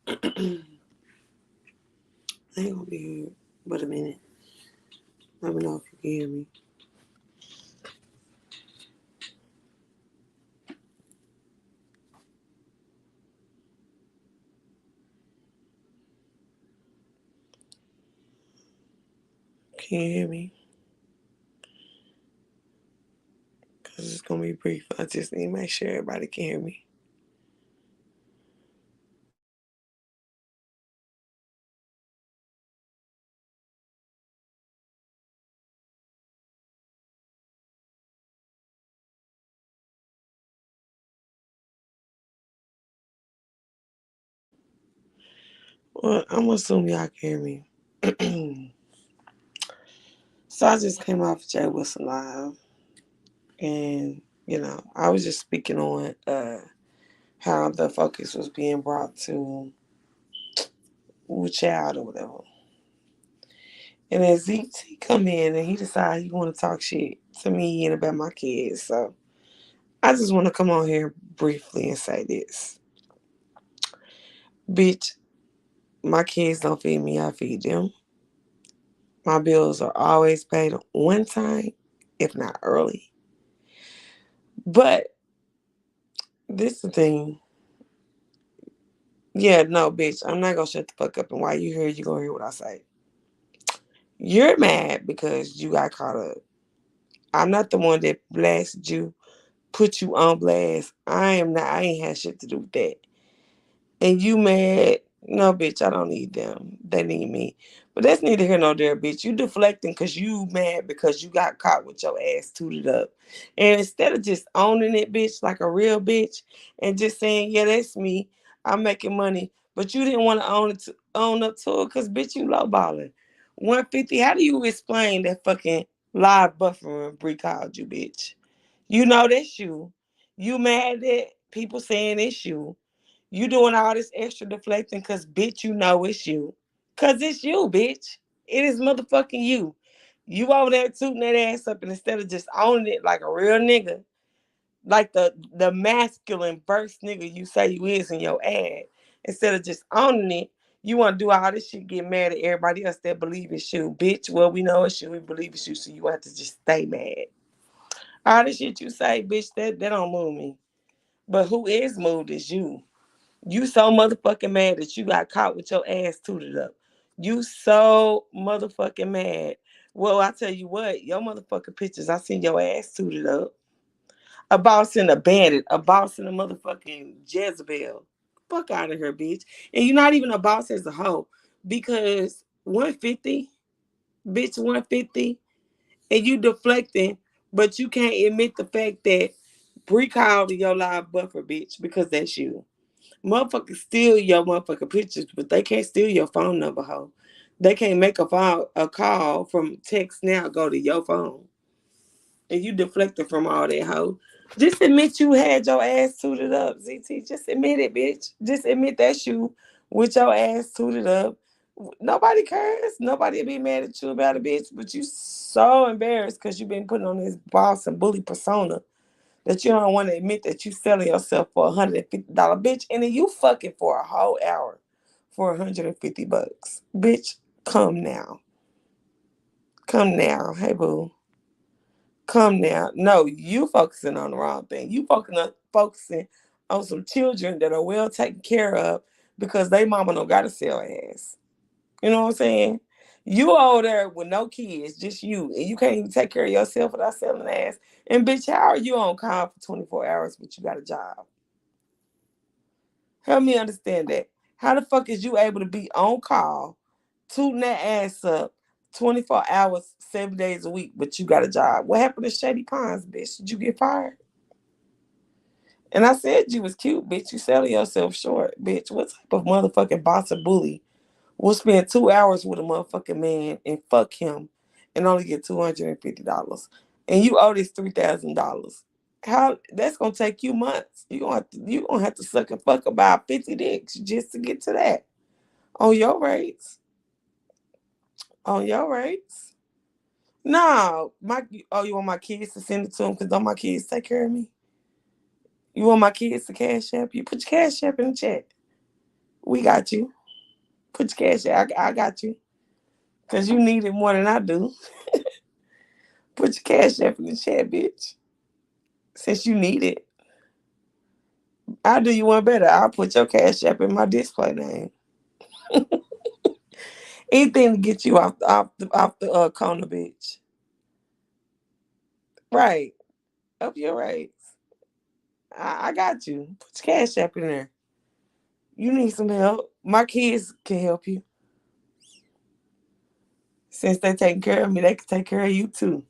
I ain't gonna be here but a minute. Let me know if you can hear me. Can you hear me? Because it's gonna be brief. I just need to make sure everybody can hear me. Well, I'm gonna assume y'all can hear me. So I just came off Jay Wilson Live, and I was just speaking on how the focus was being brought to child or whatever. And then ZT come in and he decided he want to talk shit to me and about my kids. So I just want to come on here briefly and say this. Bitch, my kids don't feed me, I feed them. My bills are always paid on time, if not early. But this is the thing. Yeah, no, bitch, I'm not gonna shut the fuck up. And while you hear, you gonna hear what I say. You're mad because you got caught up. I'm not the one that blasted you, put you on blast. I am not. I ain't had shit to do with that. And you mad? No, bitch, I don't need them. They need me. But that's neither here nor there, bitch. You deflecting because you mad because you got caught with your ass tooted up. And instead of just owning it, bitch, like a real bitch, and just saying, yeah, that's me. I'm making money. But you didn't want to own up to it because, bitch, you lowballing. 150, how do you explain that fucking live buffering Bree called you, bitch? You know that's you. You mad that people saying it's you. You doing all this extra deflecting because, bitch, you know it's you. Because it's you, bitch. It is motherfucking you. You over there tooting that ass up, and instead of just owning it like a real nigga, like the masculine verse nigga you say you is in your ad, instead of just owning it, you want to do all this shit, get mad at everybody else that believe it's you. Bitch, well, we know it's you. We believe it's you, so you have to just stay mad. All the shit you say, bitch, that don't move me. But who is moved is you. You so motherfucking mad that you got caught with your ass tooted up. You so motherfucking mad. Well, I tell you what, your motherfucking pictures, I seen your ass tooted up. A boss and a bandit, a boss and a motherfucking Jezebel. Fuck out of here, bitch. And you're not even a boss as a hoe. Because 150, bitch, 150, and you deflecting, but you can't admit the fact that Bree called your live buffer, bitch, because that's you. Motherfuckers steal your motherfucking pictures, but they can't steal your phone number, ho. They can't make a call from text now go to your phone. And you deflected from all that, ho. Just admit you had your ass tooted up, ZT. Just admit it, bitch. Just admit that's you with your ass tooted up. Nobody cares. Nobody be mad at you about it, bitch. But you so embarrassed because you been putting on this boss and bully persona that you don't want to admit that you selling yourself for $150, bitch, and then you fucking for a whole hour for $150. Bitch, come now. Come now. Hey boo. Come now. No, you focusing on the wrong thing. You focusing on some children that are well taken care of because they mama don't gotta sell ass. You know what I'm saying? You over there with no kids, just you, and you can't even take care of yourself without selling ass. And bitch, how are you on call for 24 hours but you got a job? Help me understand that. How the fuck is you able to be on call, tooting that ass up 24 hours, 7 days a week, but you got a job? What happened to Shady Pines, bitch? Did you get fired? And I said you was cute, bitch. You selling yourself short, bitch. What type of motherfucking boss or bully will spend 2 hours with a motherfucking man and fuck him and only get $250? And you owe this $3,000. How that's gonna take you months. You gonna have to suck and fuck about 50 dicks just to get to that. On your rates. On your rates. No, you want my kids to send it to them because don't my kids take care of me? You want my kids to cash app? You put your cash app in the chat. We got you. Put your cash out. I got you. Because you need it more than I do. Put your cash app in the chat, bitch. Since you need it. I'll do you one better. I'll put your cash app in my display name. Anything to get you off the corner, bitch. Right. Up your rates. I got you. Put your cash app in there. You need some help. My kids can help you. Since they taking care of me, they can take care of you too.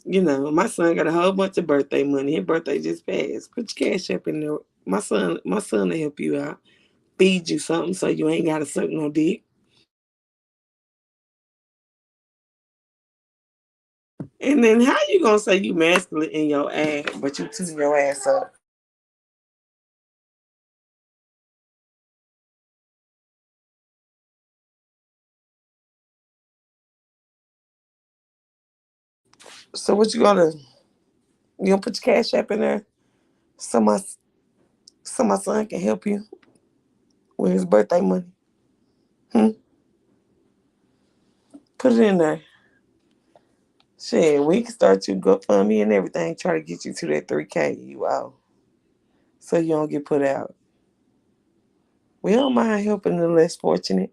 My son got a whole bunch of birthday money. His birthday just passed. Put your cash app in there. My son will help you out. Feed you something so you ain't gotta suck no dick. And then how you gonna say you masculine in your ass, but you tune your ass up? So what you gonna? You gonna put your cash app in there? So my son can help you with his birthday money. Hmm? Put it in there. Shit, we can start you GoFundMe and everything. Try to get you to that 3K you owe, so you don't get put out. We don't mind helping the less fortunate.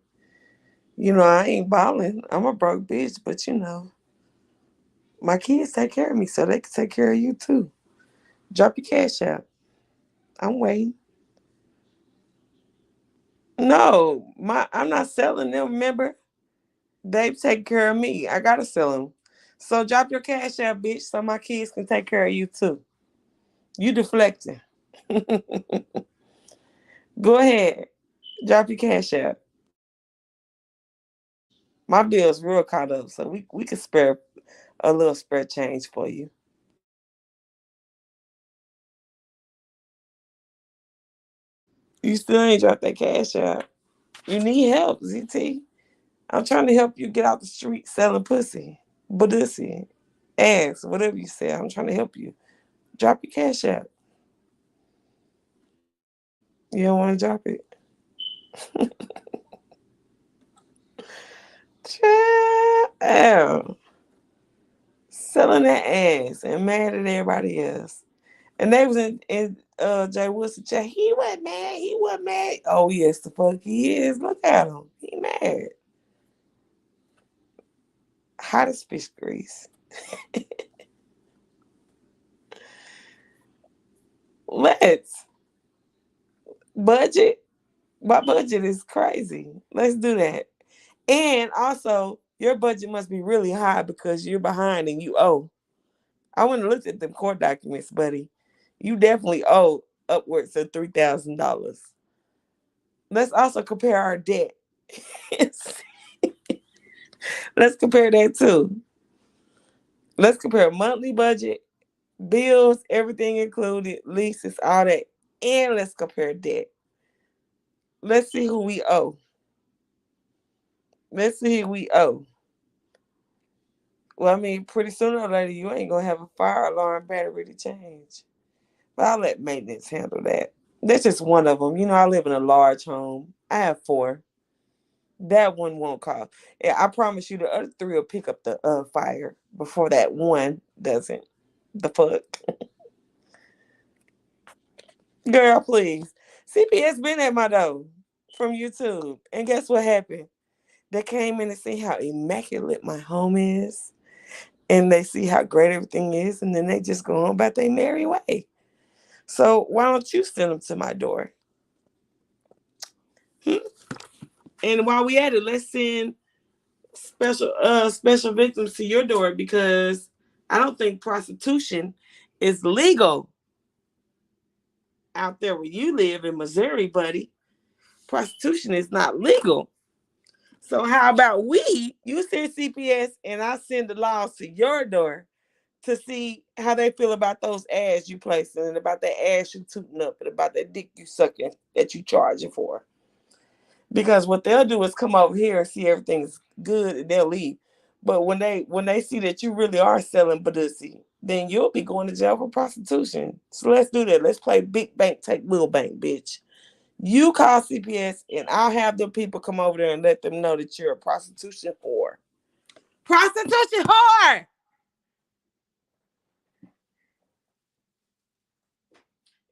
I ain't balling. I'm a broke bitch, but my kids take care of me, so they can take care of you too. Drop your cash out. I'm waiting. No, I'm not selling them. Remember, they take care of me. I gotta sell them. So drop your cash out, bitch, so my kids can take care of you too. You deflecting. Go ahead, drop your cash out. My bill's real caught up, so we can spare a little spare change for you. You still ain't dropped that cash out. You need help, ZT. I'm trying to help you get out the street selling pussy, budussy, ass, whatever you say. I'm trying to help you. Drop your cash out. You don't want to drop it? Child. Selling that ass and mad at everybody else. And they was in Jay Wilson chat. He wasn't mad. He wasn't mad. Oh yes, the fuck he is. Look at him. He mad. Hot as fish grease. Let's budget. My budget is crazy. Let's do that. And also, your budget must be really high because you're behind and you owe. I went and looked at them court documents, buddy. You definitely owe upwards of $3,000. Let's also compare our debt. Let's compare that too. Let's compare monthly budget, bills, everything included, leases, all that, and let's compare debt. Let's see who we owe. Let's see who we owe. Well, I mean, pretty sooner or later, you ain't gonna have a fire alarm battery to change. But I'll let maintenance handle that. That's just one of them. I live in a large home. I have four. That one won't call. Yeah, I promise you, the other three will pick up the fire before that one doesn't. The fuck, girl, please. CPS been at my door from YouTube, and guess what happened? They came in and see how immaculate my home is, and they see how great everything is, and then they just go on about their merry way. So why don't you send them to my door? Hmm? And while we at it, let's send special victims to your door because I don't think prostitution is legal out there where you live in Missouri, buddy. Prostitution is not legal. So how about you send CPS and I send the laws to your door to see how they feel about those ads you placing and about that ass you tooting up and about that dick you sucking that you charging for. Because what they'll do is come over here and see everything's good and they'll leave. But when they see that you really are selling Badusi, then you'll be going to jail for prostitution. So let's do that. Let's play big bank, take little bank, bitch. You call CPS and I'll have them people come over there and let them know that you're a prostitution whore. Prostitution whore!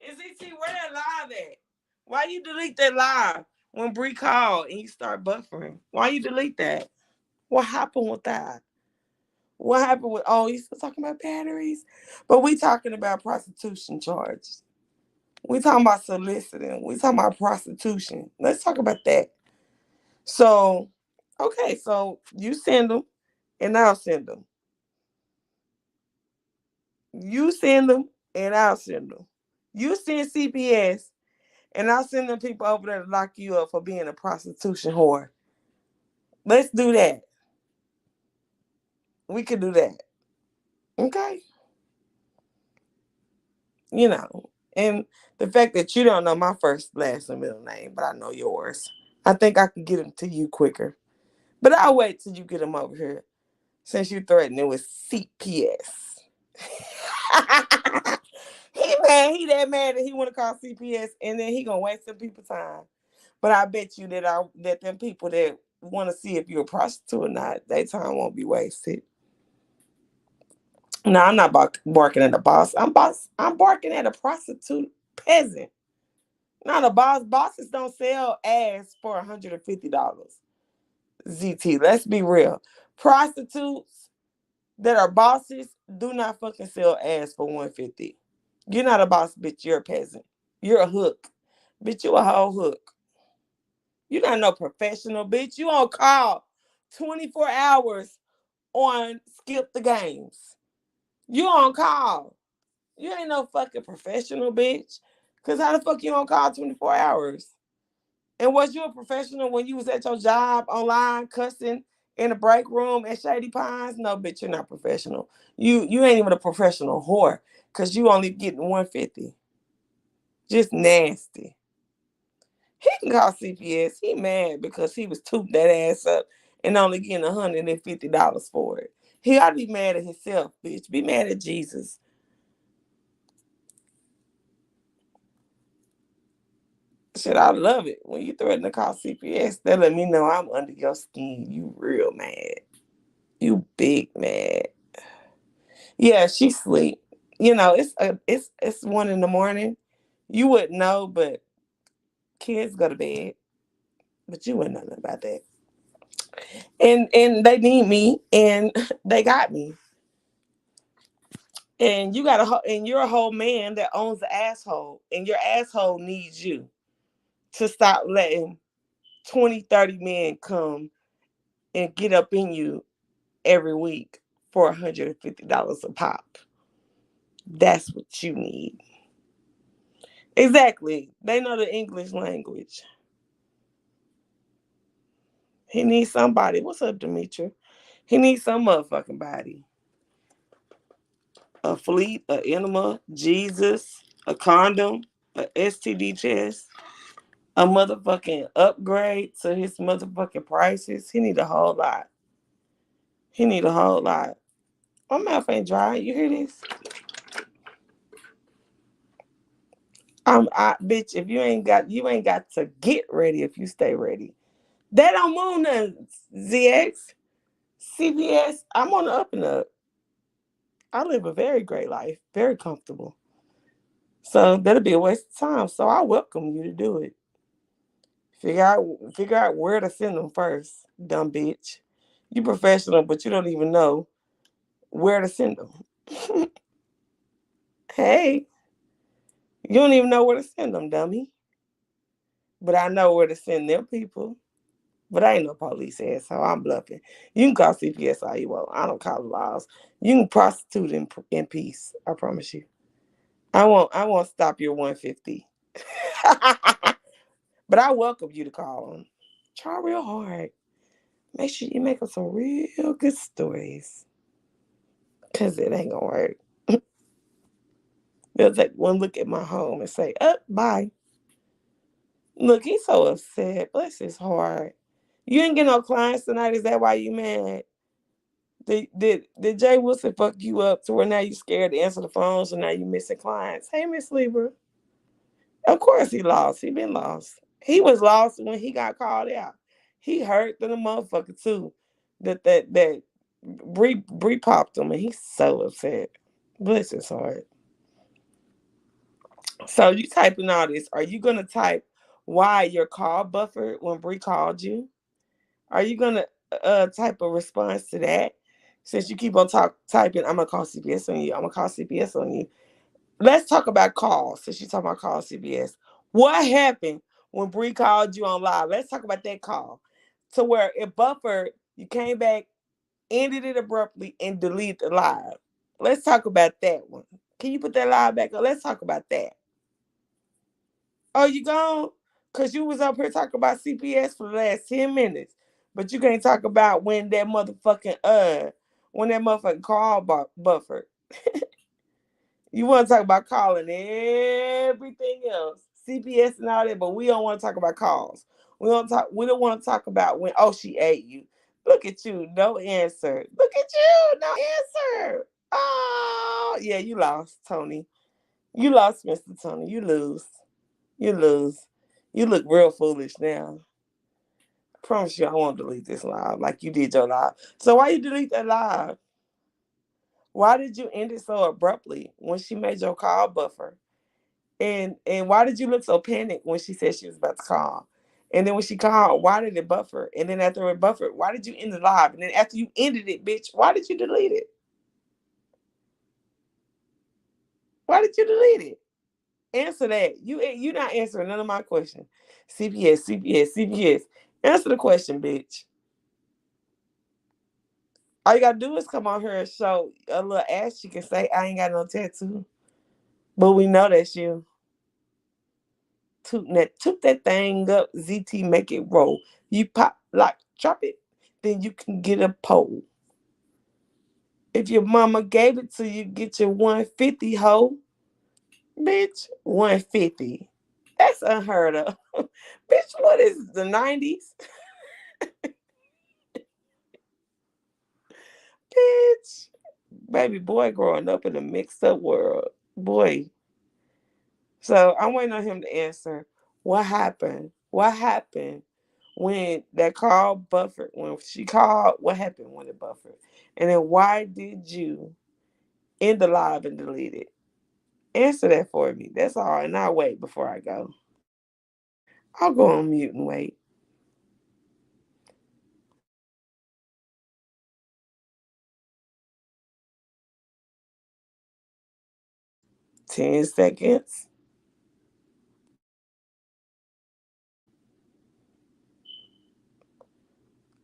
Is ET where that live at? Why you delete that live when Bree called and you start buffering? Why you delete that? What happened with that? What happened with you still talking about batteries? But we talking about prostitution charges. We talking about soliciting. We talking about prostitution. Let's talk about that. So, okay, so you send them and I'll send them. You send them and I'll send them. You send CPS and I'll send them people over there to lock you up for being a prostitution whore. Let's do that. We could do that. Okay? You know. And the fact that you don't know my first, last, and middle name, but I know yours. I think I can get them to you quicker. But I'll wait till you get them over here since you threatened it with CPS. He that mad that he want to call CPS and then he gonna waste some people's time. But I bet you that them people that want to see if you're a prostitute or not, their time won't be wasted. No, I'm not barking at a boss. I'm barking at a prostitute peasant. Not a boss. Bosses don't sell ass for $150. ZT, let's be real. Prostitutes that are bosses do not fucking sell ass for $150. You're not a boss, bitch. You're a peasant. You're a hook. Bitch, you a whole hook. You're not no professional, bitch. You on call 24 hours on skip the games. You on call. You ain't no fucking professional, bitch. Cause how the fuck you on call 24 hours? And was you a professional when you was at your job online cussing in the break room at Shady Pines? No, bitch, you're not professional. You ain't even a professional whore. Cause you only getting 150. Just nasty. He can call CPS. He mad because he was tooting that ass up and only getting $150 for it. He ought to be mad at himself, bitch. Be mad at Jesus. Shit, I love it. When you threaten to call CPS, they let me know I'm under your skin. You real mad. You big mad. Yeah, she sleep. You know, it's 1 in the morning. You wouldn't know, but kids go to bed. But you wouldn't know nothing about that. And they need me, and they got me. And you're a whole man that owns an asshole, and your asshole needs you to stop letting 20, 30 men come and get up in you every week for $150 a pop. That's what you need. Exactly. They know the English language. He needs somebody. What's up, Demetria? He needs some motherfucking body. A fleet, a enema, Jesus, a condom, a STD test, a motherfucking upgrade to his motherfucking prices. He need a whole lot. He need a whole lot. My mouth ain't dry. You hear this? Bitch, if you ain't got to get ready if you stay ready. That don't move nothing, ZX. CBS, I'm on the up and up. I live a very great life, very comfortable. So that'll be a waste of time. So I welcome you to do it. Figure out where to send them first, dumb bitch. You professional, but you don't even know where to send them. Hey, you don't even know where to send them, dummy. But I know where to send them people. But I ain't no police ass, so I'm bluffing. You can call CPS all you want. I don't call the laws. You can prostitute in peace. I promise you. I won't stop your 150. But I welcome you to call them. Try real hard. Make sure you make up some real good stories. Cause it ain't gonna work. They'll take one look at my home and say, bye. Look, he's so upset. Bless his heart. You ain't get no clients tonight. Is that why you mad? Did Jay Wilson fuck you up to where now you scared to answer the phone, so now you missing clients? Hey, Miss Libra. Of course he lost. He been lost. He was lost when he got called out. He hurt than a motherfucker too. That Bree popped him and he's so upset. Bless his heart. So you typing all this. Are you gonna type why your call buffered when Bree called you? Are you gonna type a response to that? Since you keep on typing, I'm gonna call CPS on you. I'm gonna call CPS on you. Let's talk about calls. Since you talking about call CPS, what happened when Bree called you on live? Let's talk about that call. To where it buffered, you came back, ended it abruptly, and deleted the live. Let's talk about that one. Can you put that live back up? Let's talk about that. Oh, you gone? Cause you was up here talking about CPS for the last 10 minutes. But you can't talk about when that motherfucking call buffered. You want to talk about calling everything else, CPS and all that, but we don't want to talk about calls. We don't want to talk about when she ate you. Look at you, no answer. Look at you, no answer. Oh, yeah, you lost, Tony. You lost, Mr. Tony. You lose. You lose. You look real foolish now. I promise you I won't delete this live like you did your live. So why you delete that live? Why did you end it so abruptly when she made your call buffer? And why did you look so panicked when she said she was about to call? And then when she called, why did it buffer? And then after it buffered, why did you end the live? And then after you ended it, bitch, why did you delete it? Why did you delete it? Answer that. You not answering none of my questions. CPS, CPS, CPS. Answer the question, bitch. All you gotta do is come on here and show a little ass. You can say I ain't got no tattoo, but we know that's you. Toot that thing up, ZT, make it roll. You pop, like, drop it, then you can get a pole. If your mama gave it to you, get your 150, hoe. Bitch, 150. That's unheard of. Bitch, what is the 90s? Bitch. Baby boy growing up in a mixed up world. Boy. So I'm waiting on him to answer. What happened? What happened when that call buffered? When she called, what happened when it buffered? And then why did you end the live and delete it? Answer that for me. That's all. And I'll wait before I go. I'll go on mute and wait. 10 seconds.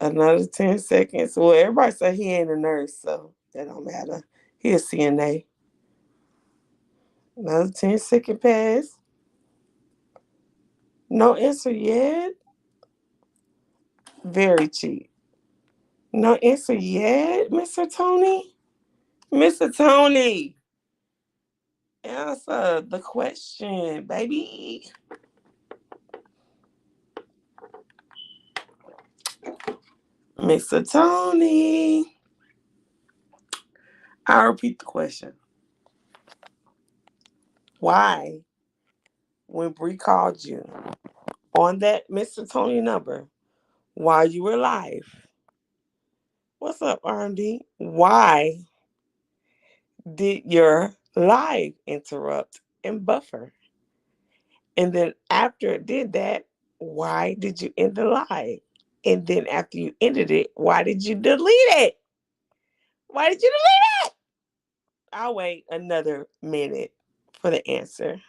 Another 10 seconds. Well, everybody say he ain't a nurse, so that don't matter. He a CNA. Another 10-second pass. No answer yet. Very cheap. No answer yet, Mr. Tony? Mr. Tony, answer the question, baby. Mr. Tony. I'll repeat the question. Why, when Bree called you on that Mr. Tony number while you were live, what's up, R&D? Why did your live interrupt and buffer? And then after it did that, why did you end the live? And then after you ended it, why did you delete it? Why did you delete it? I'll wait another minute for the answer.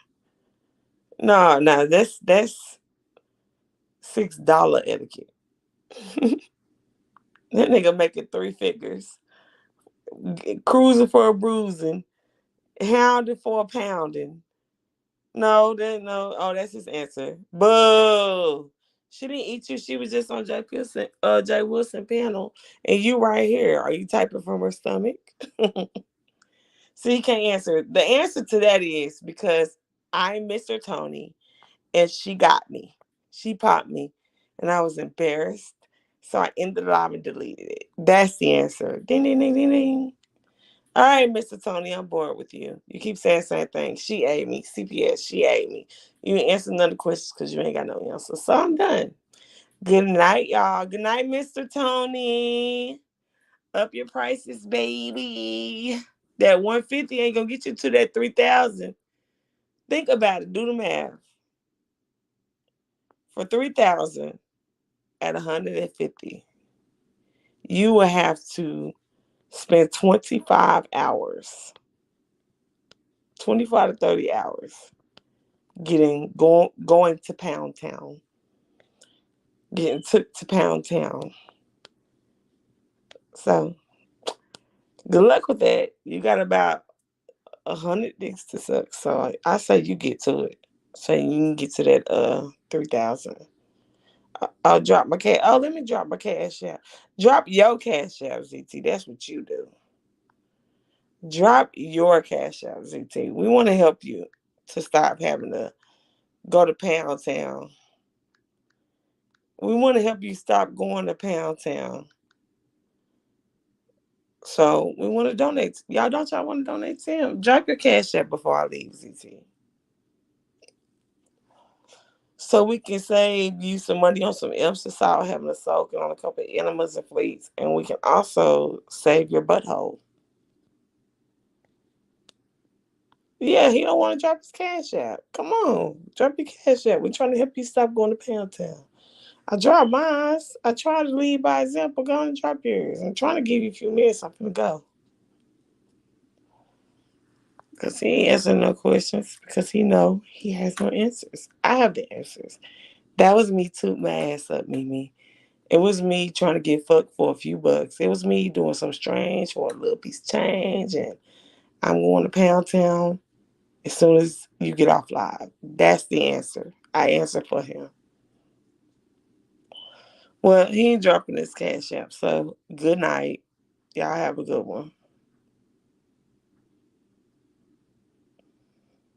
No, no, that's $6 etiquette. That nigga making three figures, cruising for a bruising, hounding for a pounding. No, no. Oh, that's his answer. Boo. She didn't eat you. She was just on Jay Wilson panel, and you right here. Are you typing from her stomach? So he can't answer. The answer to that is because I'm Mr. Tony, and she got me. She popped me, and I was embarrassed. So I ended the live and deleted it. That's the answer. Ding ding ding ding ding. All right, Mr. Tony, I'm bored with you. You keep saying the same thing. She ate me. CPS, she ate me. You ain't answer none of the questions because you ain't got no answer. So I'm done. Good night, y'all. Good night, Mr. Tony. Up your prices, baby. That 150 ain't gonna get you to that 3,000. Think about it. Do the math. For 3,000 at 150, you will have to spend 25 hours, 25 to 30 hours going to Pound Town, getting took to Pound Town. So good luck with that. You got about 100 dicks to suck. So I say you get to it. So you can get to that 3,000. I'll drop my cash. Oh, let me drop my cash out. Drop your cash out, ZT. That's what you do. Drop your cash out, ZT. We want to help you to stop having to go to Pound Town. We want to help you stop going to Pound Town. So we want to donate. Y'all want to donate to him? Drop your cash out before I leave, ZT. So we can save you some money on some Epsom salt, having a soak, and on a couple of enemas and fleas. And we can also save your butthole. Yeah, he don't want to drop his cash out. Come on, drop your cash out. We're trying to help you stop going to Pound Town. I dropped mine. I try to lead by example. Go and drop yours. I'm trying to give you a few minutes. I'm gonna go. Because he ain't answering no questions. Because he know he has no answers. I have the answers. That was me toot my ass up, Mimi. It was me trying to get fucked for a few bucks. It was me doing some strange for a little piece of change. And I'm going to Pound Town as soon as you get off live. That's the answer. I answer for him. Well, he ain't dropping his cash app. So good night. Y'all have a good one.